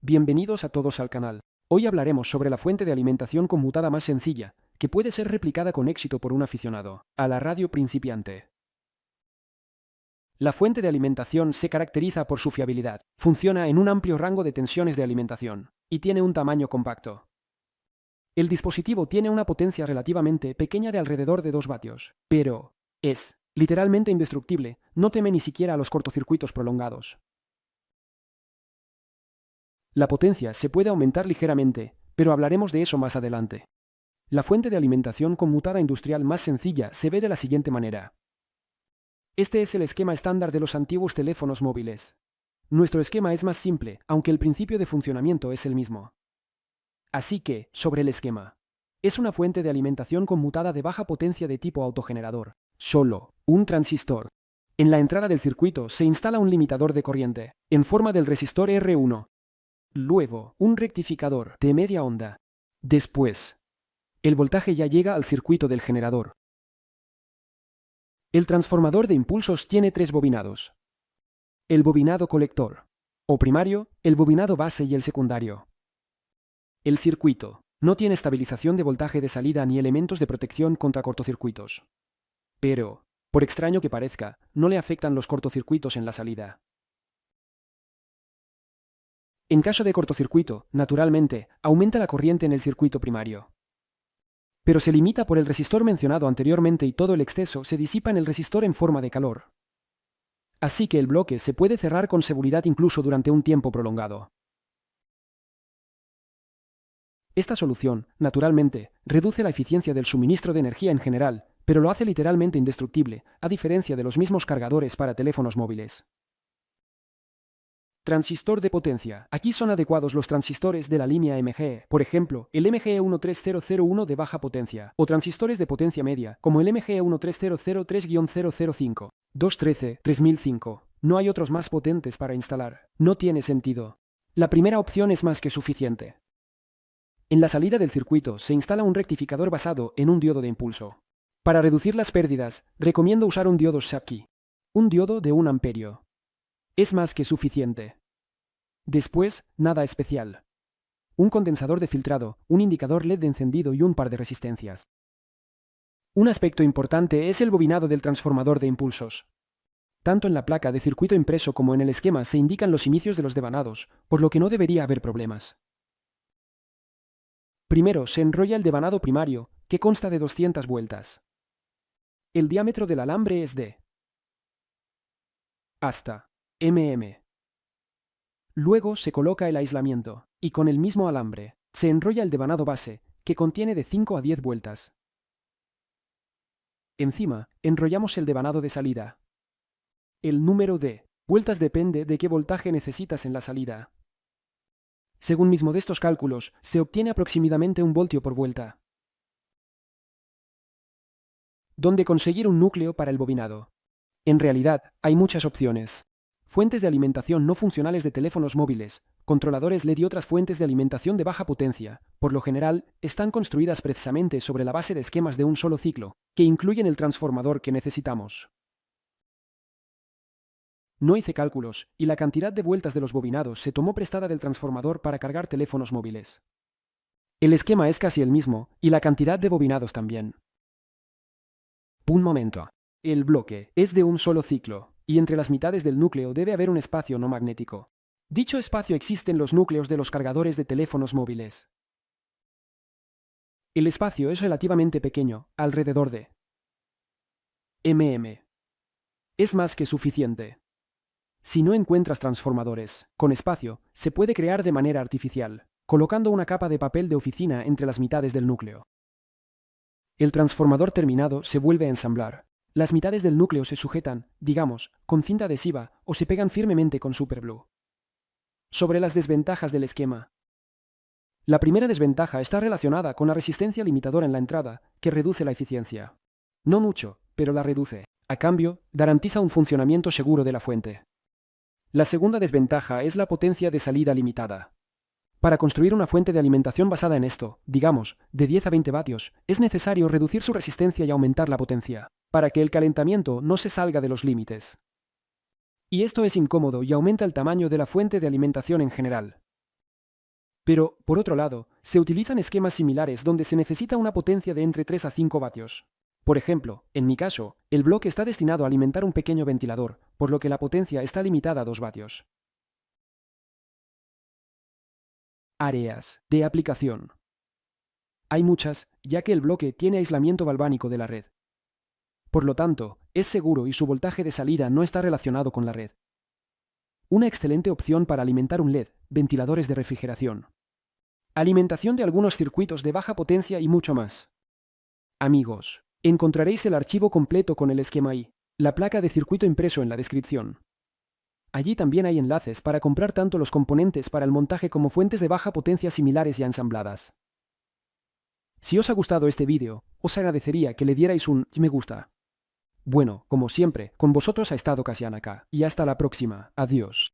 Bienvenidos a todos al canal. Hoy hablaremos sobre la fuente de alimentación conmutada más sencilla, que puede ser replicada con éxito por un aficionado a la radio principiante. La fuente de alimentación se caracteriza por su fiabilidad, funciona en un amplio rango de tensiones de alimentación y tiene un tamaño compacto. El dispositivo tiene una potencia relativamente pequeña de alrededor de 2 vatios, pero es literalmente indestructible, no teme ni siquiera a los cortocircuitos prolongados. La potencia se puede aumentar ligeramente, pero hablaremos de eso más adelante. La fuente de alimentación conmutada industrial más sencilla se ve de la siguiente manera. Este es el esquema estándar de los antiguos teléfonos móviles. Nuestro esquema es más simple, aunque el principio de funcionamiento es el mismo. Así que, sobre el esquema. Es una fuente de alimentación conmutada de baja potencia de tipo autogenerador. Solo un transistor. En la entrada del circuito se instala un limitador de corriente, en forma del resistor R1. Luego, un rectificador de media onda. Después, el voltaje ya llega al circuito del generador. El transformador de impulsos tiene 3 bobinados. El bobinado colector, o primario, el bobinado base y el secundario. El circuito no tiene estabilización de voltaje de salida ni elementos de protección contra cortocircuitos. Pero, por extraño que parezca, no le afectan los cortocircuitos en la salida. En caso de cortocircuito, naturalmente, aumenta la corriente en el circuito primario. Pero se limita por el resistor mencionado anteriormente y todo el exceso se disipa en el resistor en forma de calor. Así que el bloque se puede cerrar con seguridad incluso durante un tiempo prolongado. Esta solución, naturalmente, reduce la eficiencia del suministro de energía en general, pero lo hace literalmente indestructible, a diferencia de los mismos cargadores para teléfonos móviles. Transistor de potencia. Aquí son adecuados los transistores de la línea MGE, por ejemplo, el MGE 13001 de baja potencia, o transistores de potencia media, como el MGE 13003-005, 213-3005. No hay otros más potentes para instalar. No tiene sentido. La primera opción es más que suficiente. En la salida del circuito se instala un rectificador basado en un diodo de impulso. Para reducir las pérdidas, recomiendo usar un diodo Schottky. Un diodo de 1 amperio. Es más que suficiente. Después, nada especial. Un condensador de filtrado, un indicador LED de encendido y un par de resistencias. Un aspecto importante es el bobinado del transformador de impulsos. Tanto en la placa de circuito impreso como en el esquema se indican los inicios de los devanados, por lo que no debería haber problemas. Primero se enrolla el devanado primario, que consta de 200 vueltas. El diámetro del alambre es de hasta mm. Luego se coloca el aislamiento, y con el mismo alambre, se enrolla el devanado base, que contiene de 5 a 10 vueltas. Encima, enrollamos el devanado de salida. El número de vueltas depende de qué voltaje necesitas en la salida. Según mis modestos cálculos, se obtiene aproximadamente 1 voltio por vuelta. ¿Dónde conseguir un núcleo para el bobinado? En realidad, hay muchas opciones. Fuentes de alimentación no funcionales de teléfonos móviles, controladores LED y otras fuentes de alimentación de baja potencia, por lo general, están construidas precisamente sobre la base de esquemas de un solo ciclo, que incluyen el transformador que necesitamos. No hice cálculos, y la cantidad de vueltas de los bobinados se tomó prestada del transformador para cargar teléfonos móviles. El esquema es casi el mismo, y la cantidad de bobinados también. Un momento. El bloque es de un solo ciclo, y entre las mitades del núcleo debe haber un espacio no magnético. Dicho espacio existe en los núcleos de los cargadores de teléfonos móviles. El espacio es relativamente pequeño, alrededor de mm. Es más que suficiente. Si no encuentras transformadores con espacio, se puede crear de manera artificial, colocando una capa de papel de oficina entre las mitades del núcleo. El transformador terminado se vuelve a ensamblar. Las mitades del núcleo se sujetan, digamos, con cinta adhesiva o se pegan firmemente con superglue. Sobre las desventajas del esquema. La primera desventaja está relacionada con la resistencia limitadora en la entrada, que reduce la eficiencia. No mucho, pero la reduce. A cambio, garantiza un funcionamiento seguro de la fuente. La segunda desventaja es la potencia de salida limitada. Para construir una fuente de alimentación basada en esto, digamos, de 10 a 20 vatios, es necesario reducir su resistencia y aumentar la potencia, para que el calentamiento no se salga de los límites. Y esto es incómodo y aumenta el tamaño de la fuente de alimentación en general. Pero, por otro lado, se utilizan esquemas similares donde se necesita una potencia de entre 3 a 5 vatios. Por ejemplo, en mi caso, el bloque está destinado a alimentar un pequeño ventilador, por lo que la potencia está limitada a 2 vatios. Áreas de aplicación. Hay muchas, ya que el bloque tiene aislamiento galvánico de la red. Por lo tanto, es seguro y su voltaje de salida no está relacionado con la red. Una excelente opción para alimentar un LED, ventiladores de refrigeración. Alimentación de algunos circuitos de baja potencia y mucho más. Amigos, encontraréis el archivo completo con el esquema y la placa de circuito impreso en la descripción. Allí también hay enlaces para comprar tanto los componentes para el montaje como fuentes de baja potencia similares ya ensambladas. Si os ha gustado este vídeo, os agradecería que le dierais un me gusta. Bueno, como siempre, con vosotros ha estado Casian acá, y hasta la próxima. Adiós.